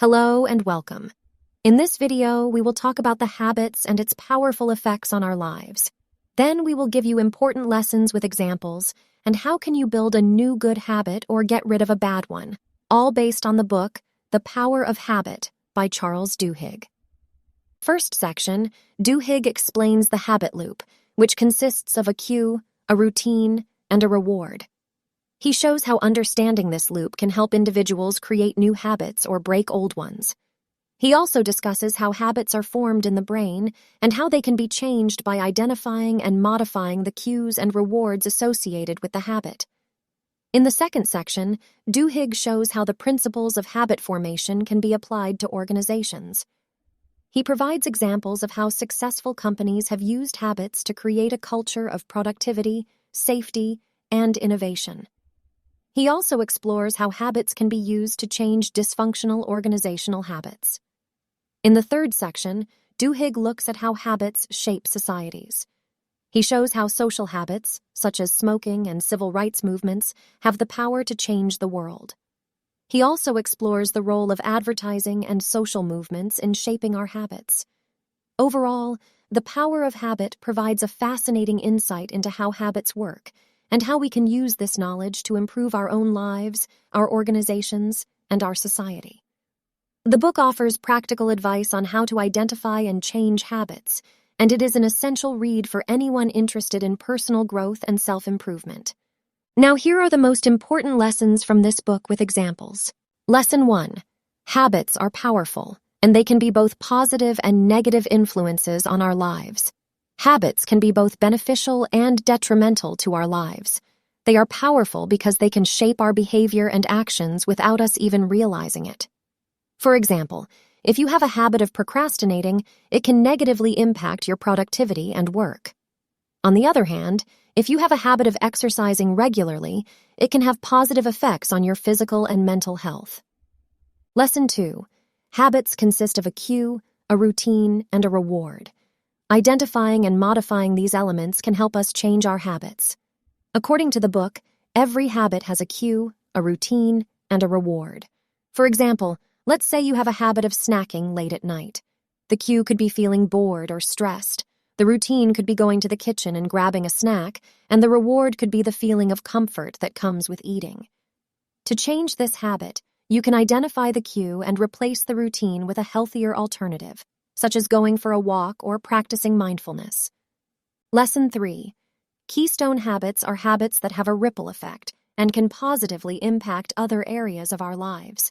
Hello and welcome. In this video, we will talk about the habits and its powerful effects on our lives. Then we will give you important lessons with examples and how can you build a new good habit or get rid of a bad one, all based on the book, The Power of Habit by Charles Duhigg. First section, Duhigg explains the habit loop, which consists of a cue, a routine, and a reward. He shows how understanding this loop can help individuals create new habits or break old ones. He also discusses how habits are formed in the brain and how they can be changed by identifying and modifying the cues and rewards associated with the habit. In the second section, Duhigg shows how the principles of habit formation can be applied to organizations. He provides examples of how successful companies have used habits to create a culture of productivity, safety, and innovation. He also explores how habits can be used to change dysfunctional organizational habits. In the third section, Duhigg looks at how habits shape societies. He shows how social habits, such as smoking and civil rights movements, have the power to change the world. He also explores the role of advertising and social movements in shaping our habits. Overall, The Power of Habit provides a fascinating insight into how habits work and how we can use this knowledge to improve our own lives, our organizations, and our society. The book offers practical advice on how to identify and change habits, and it is an essential read for anyone interested in personal growth and self-improvement. Now here are the most important lessons from this book with examples. Lesson 1. Habits are powerful, and they can be both positive and negative influences on our lives. Habits can be both beneficial and detrimental to our lives. They are powerful because they can shape our behavior and actions without us even realizing it. For example, if you have a habit of procrastinating, it can negatively impact your productivity and work. On the other hand, if you have a habit of exercising regularly, it can have positive effects on your physical and mental health. Lesson 2. Habits consist of a cue, a routine, and a reward. Identifying and modifying these elements can help us change our habits. According to the book, every habit has a cue, a routine, and a reward. For example, let's say you have a habit of snacking late at night. The cue could be feeling bored or stressed. The routine could be going to the kitchen and grabbing a snack, and the reward could be the feeling of comfort that comes with eating. To change this habit, you can identify the cue and replace the routine with a healthier alternative, such as going for a walk or practicing mindfulness. Lesson 3. Keystone habits are habits that have a ripple effect and can positively impact other areas of our lives.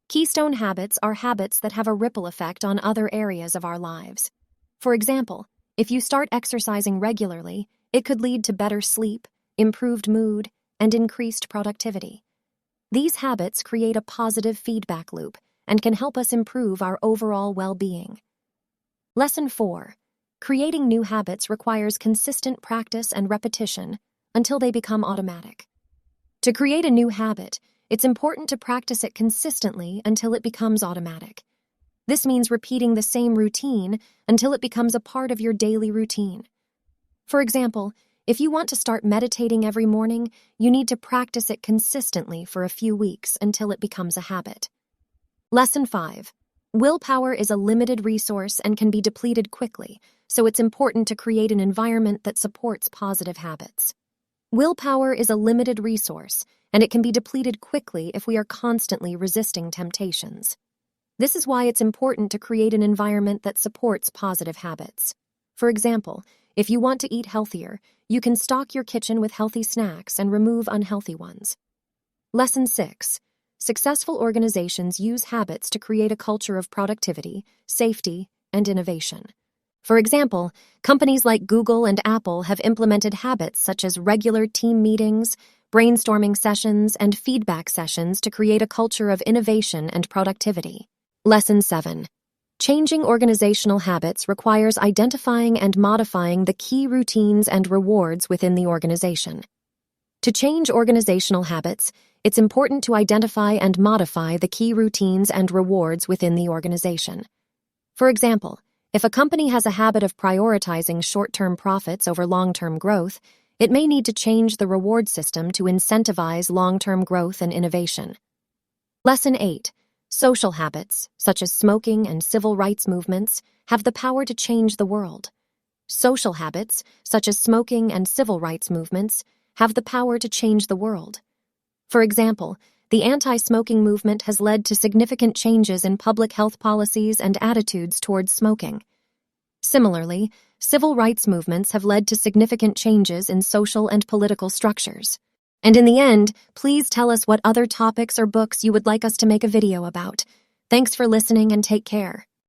Keystone habits are habits that have a ripple effect on other areas of our lives. For example, if you start exercising regularly, it could lead to better sleep, improved mood, and increased productivity. These habits create a positive feedback loop and can help us improve our overall well-being. Lesson 4. Creating new habits requires consistent practice and repetition until they become automatic. To create a new habit, it's important to practice it consistently until it becomes automatic. This means repeating the same routine until it becomes a part of your daily routine. For example, if you want to start meditating every morning, you need to practice it consistently for a few weeks until it becomes a habit. Lesson 5. Willpower is a limited resource and can be depleted quickly, so it's important to create an environment that supports positive habits. Willpower is a limited resource, and it can be depleted quickly if we are constantly resisting temptations. This is why it's important to create an environment that supports positive habits. For example, if you want to eat healthier, you can stock your kitchen with healthy snacks and remove unhealthy ones. Lesson 6. Successful organizations use habits to create a culture of productivity, safety, and innovation. For example, companies like Google and Apple have implemented habits such as regular team meetings, brainstorming sessions, and feedback sessions to create a culture of innovation and productivity. Lesson 7. Changing organizational habits requires identifying and modifying the key routines and rewards within the organization. To change organizational habits, it's important to identify and modify the key routines and rewards within the organization. For example, if a company has a habit of prioritizing short-term profits over long-term growth, it may need to change the reward system to incentivize long-term growth and innovation. Lesson 8. Social habits, such as smoking and civil rights movements, have the power to change the world. Social habits, such as smoking and civil rights movements, have the power to change the world. For example, the anti-smoking movement has led to significant changes in public health policies and attitudes towards smoking. Similarly, civil rights movements have led to significant changes in social and political structures. And in the end, please tell us what other topics or books you would like us to make a video about. Thanks for listening and take care.